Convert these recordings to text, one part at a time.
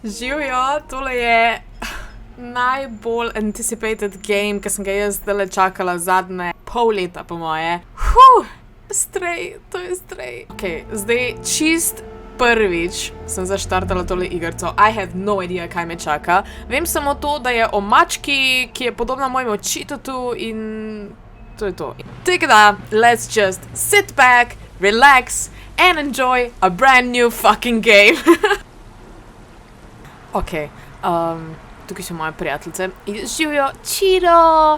Živijo, tole je najbolj anticipated game, ki sem ga jaz zdaj čakala zadnje pol leta, po moje. Stray, to je Stray. Ok, zdaj čist prvič sem zaštartala tole igrco. I have no idea, kaj me čaka. Vem samo to, da je o mački, ki je podobna mojemu očetu in to je to. Tako da, let's just sit back, relax and enjoy a brand new fucking game. Ok, tukaj so moje prijateljice. Živijo, Čiro!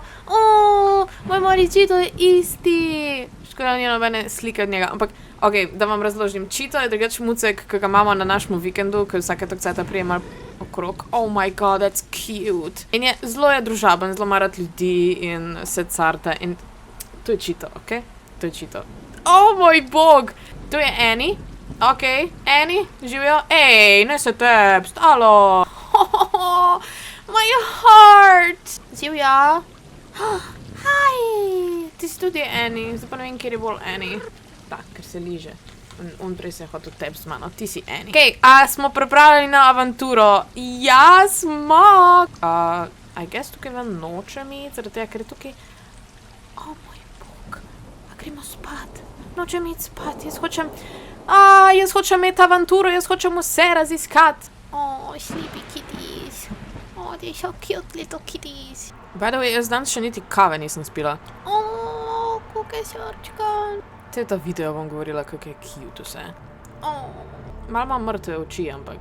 Moj mali Čito je isti! Škoda ni nobene slike od njega, ampak, ok, da vam razložim. Čito je drugač mucek, ki ga imamo na našemu vikendu, ki vsake tok cajta prije malo okrog. Oh my god, that's cute! In je, zelo je družaben, zelo ima rad ljudi in se carta in to je Čito, ok? To je Čito. Oh moj bog! To je Annie. Ok, Annie, živijo. Ej, ne se tep, stalo! My heart! Živijo. Hi! Ti si tudi Annie, zdaj pa ne vem, kjer je bolj Annie. Tak, ker se liže. On prej se je hotel tep z mano, ti si Annie. Ok, a smo pripravljeni na avanturo? Ja, smo! I guess tukaj ven nočem iti, zaradi tega, ker je tukaj... Oh moj bog, a gremo spat? Nočem iti spat, jaz hočem imeti avanturo, jaz hočem vse raziskat. Oh, sleepy kitties. Oh, they're so cute little kitties. By the way, jaz danes še niti kave nisem spila. Oh, kuke srčka. Te ta video bom govorila, kako je cute vse. Oh. Malo imam mrtve oči, ampak...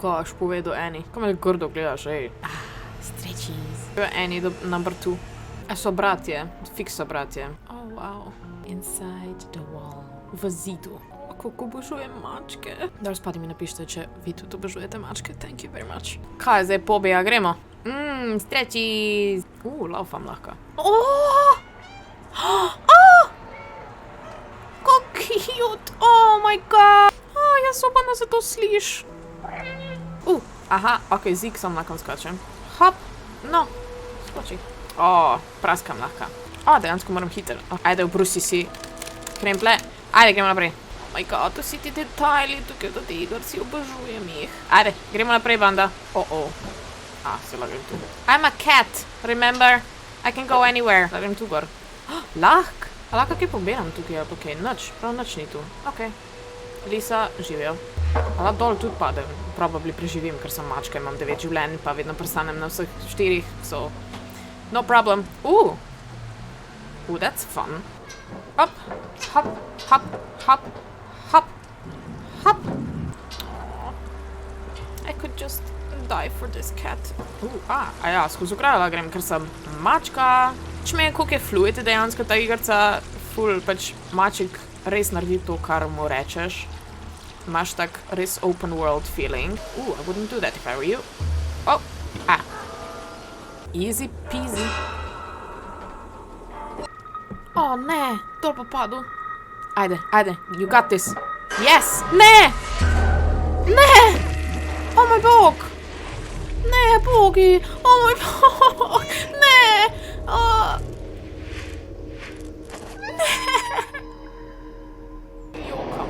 Ko aš povedal Annie. Ko me grdo gledaš, ej. Stretchies. To je Annie, number 2. So bratje, fix so bratje. Oh, wow. Inside the wall. V zidu. Kako obožujem mačke. Dobro, spadi mi napište, če vi tudi obožujete mačke. Thank you very much. Kaj je zdaj pobija? Gremo. Stretchies. Laufam lahko. Kako cute. Oh my god. Jaz upam, da se to sliš. Aha, ok, zik sam lahko skočim. Hop. No, skoči. Praskam lahko. Dejansko moram hiter. Ajde, obrusi si kremple. Ajde, gremo naprej. Oh my god, to si ti detajli tukaj do te igrci, obožujem jih. Ajde, gremo naprej, banda. Se lagam tu. I'm a cat, remember? I can go anywhere. Lagam tu gor. Lahk? A lahko kaj poberam tukaj, ali pa kaj? Nič, prav nič ni tu. Ok. Lisa, živijo. A lahko dol tudi padem. Probably preživim, ker sem mačka, imam 9 življenj, pa vedno prestanem na vseh 4, so... No problem. That's fun. Hop, hop, hop, hop, hop, hop. I could just die for this cat. Skozi okrajala grem, ker sem mačka. Čme, koliko je fluid dejansko ta igrca. Ful, pač maček res naredi to, kar mu rečeš. Imaš tak res open world feeling. I wouldn't do that if I were you. Easy peasy. Ne, dol pa padel. Ajde, you got this. Yes! Ne! Ne! Oh moj bog! Ne, bogi! Oh moj bog! Ne! Ne! Jokam.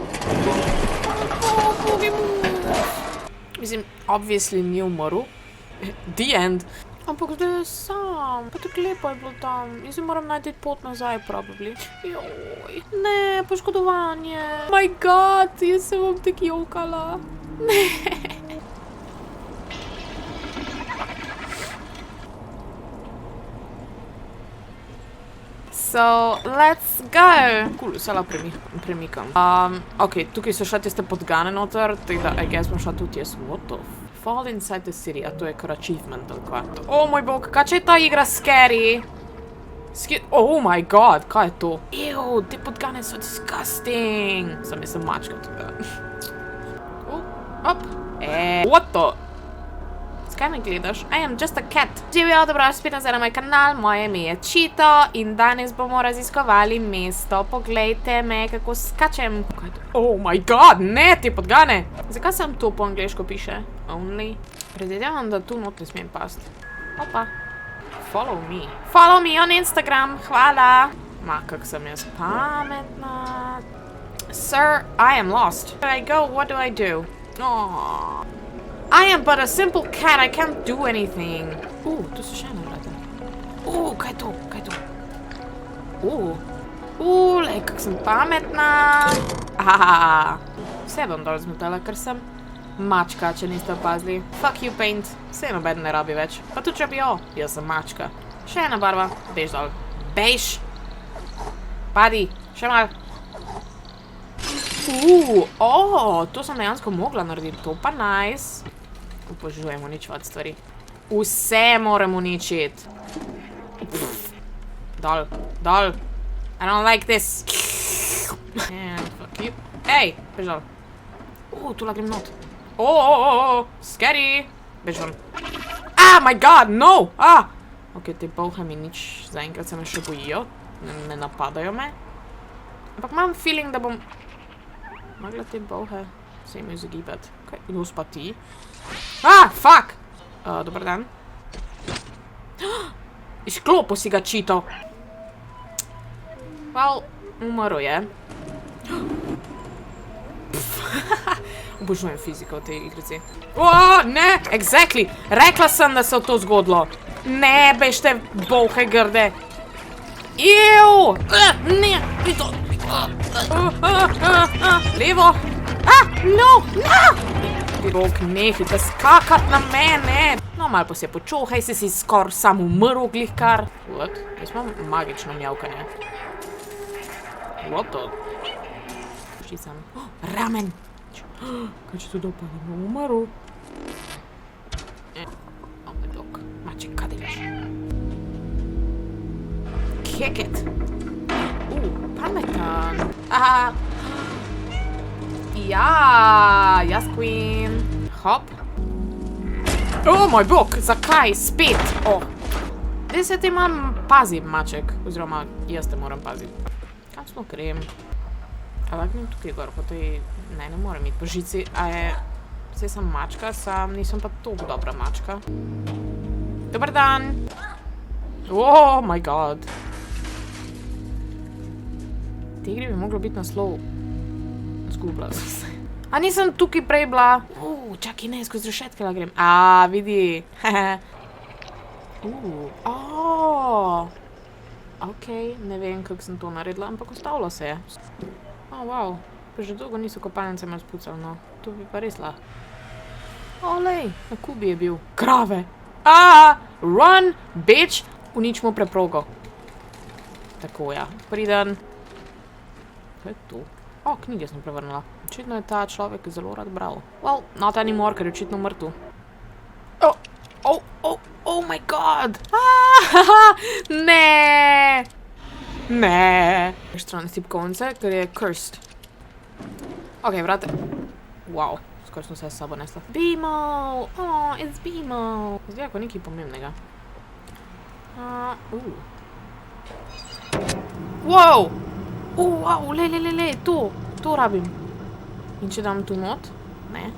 Bogi mu! Mislim, obviously ni umrl. The end. Ampak zdaj je sam. Pa tako lepo je bilo tam. Jaz moram najti pot nazaj, probably. Joj. Ne, poškodovanje. Oh my god, jaz se bom tako jokala. Ne. So, let's go. Cool, se lahko premikam. Ok, tukaj so šla tiste podgane noter, tako da, I guess bom šla tudi jaz. What the f... Fall inside the city, a to je kar achievement ali kva. Oh moj bog, kaj če je ta igra scary? Oh my god, kaj je to? Ew, te podgane so disgusting. Sem mačka tukaj. What the? Skaj me gledaš? I am just a cat. Živijo, dobro, spet nazaj na moj kanal, moje ime je Čito in danes bomo raziskovali mesto. Poglejte me, kako skačem. Oh my god, ne, te podgane! Zakaj sem to po angleško piše? Only. Predvidevam, da tu not ne smem past. Opa. Follow me. Follow me on Instagram, hvala. Kak sem jaz pametna. Sir, I am lost. Where do I go? What do I do? am but a simple cat, I can't do anything. Tu so še ena vrata. Kaj je to? Kaj je to? Lej, kak sem pametna. Vse bom dol zmotala, ker sem mačka, če niste opazili. Fuck you, paint. Vse nobeden ne rabi več. Pa tudi če bi jaz sem mačka. Še ena barva. Bež dol. Bež! Padi, še mal. To sem dejansko mogla narediti. To pa nice. Obožujem uničevati stvari. Vse moram uničiti. Dol, dol. I don't like this. And fuck you. Ej, bež dol. Tu grem not. Scary. Bež dol. My god, no! Ok, te bolhe mi nič, zaenkrat se me še bojijo. Ne napadajo me. Ampak imam feeling, da bom mogla te bolhe se jim izogibati. Kdo spa ti? Fuck! Dobar dan. Izklopil si ga, čito. Well, umrl je. Obožujem fiziko v tej igrici. Ne, exactly! Rekla sem, da se je to zgodilo. Ne, bežte bolhe grde. Ew! Ne, to. Levo. No, no! Bog, nehite skakati na mene. No, malo pa se počuhaj, si skor sam umrl glihkar. What? Jaz imam magično mjavkanje. What the? Pušči sem. Ramen! Kaj če to dopadne, bom umrl? Moj bog. Maček, kaj delaš? Kick it! Pametan! Jaz queen! Hop! Moj bog, zakaj? Spet! Zdaj se te imam pazim, maček. Oziroma, jaz te moram paziti. Kam smo grem? Ampak grem tukaj gor, po tej... Ne morem iti po žici. Saj sem mačka, nisem pa toliko dobra mačka. Dobar dan! Oh my god! V tej igri bi moglo biti naslov. Zgubila sem se. Nisem tukaj prej bila. Čakaj, ne, skozi rešetke la grem. Vidi. Ok, ne vem, kako sem to naredila, ampak ustavilo se je. Wow. Pa že dolgo niso kopalnice me spucali, no. To bi pa res lahko. Lej, na kubi je bil. Krave! Run, bitch! Uničimo preprogo. Tako, ja. Priden. Kaj je to? Knjige sem prevrnila. Očitno je ta človek zelo rad bral. Well, not anymore, ker je očitno mrtev. Oh my god! Ne! Ne! Strane tipkovnice, ker je cursed. Ok, vrate. Wow, skoro sem se s sabo nesla. Bimo! It's Bimo! Zdaj ako nekaj pomembnega. Wow! Wow, le, to rabim. In če dam tu not? Ne.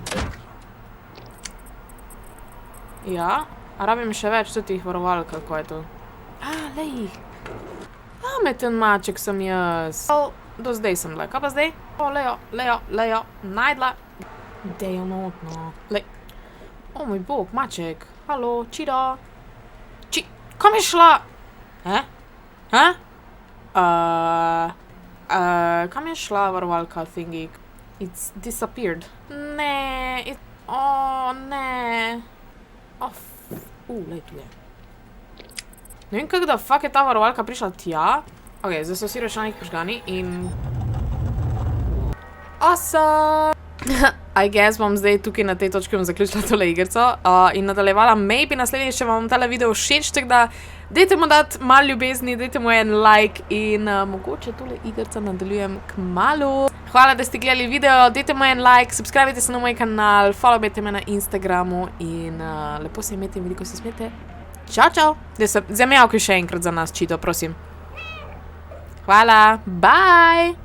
Ja, a rabim še več tih varovalk, kako je to? Lej. Pameten maček sem jaz. Do zdaj sem le. Kaj pa zdaj? Lejo, najdla. Dejo notno. Lej. Moj bog, maček. Halo, čido. Kam je šla? Kam je šla varovalka thingy? It's disappeared. Ne. Ne. Lej, tu je. Ne vem, kako da fuck je ta varovalka prišla tja. Ok, zdaj so vsi računalniki požgani in... Awesome! I guess bom zdaj tukaj na tej točki zaključila tole igrico in nadaljevala. Maybe naslednjič, če vam tale video všeč, tako da dajte mu dati malo ljubezni, dajte mu en like in mogoče tole igrico nadaljujem kmalu. Hvala, da ste gledali video, dajte mu en like, subscribite se na moj kanal, followbajte me na Instagramu in lepo se imejte in veliko se smete. Čau, čau! Zdaj mjavkaj še enkrat za nas, čito, prosim. Hvala, bye!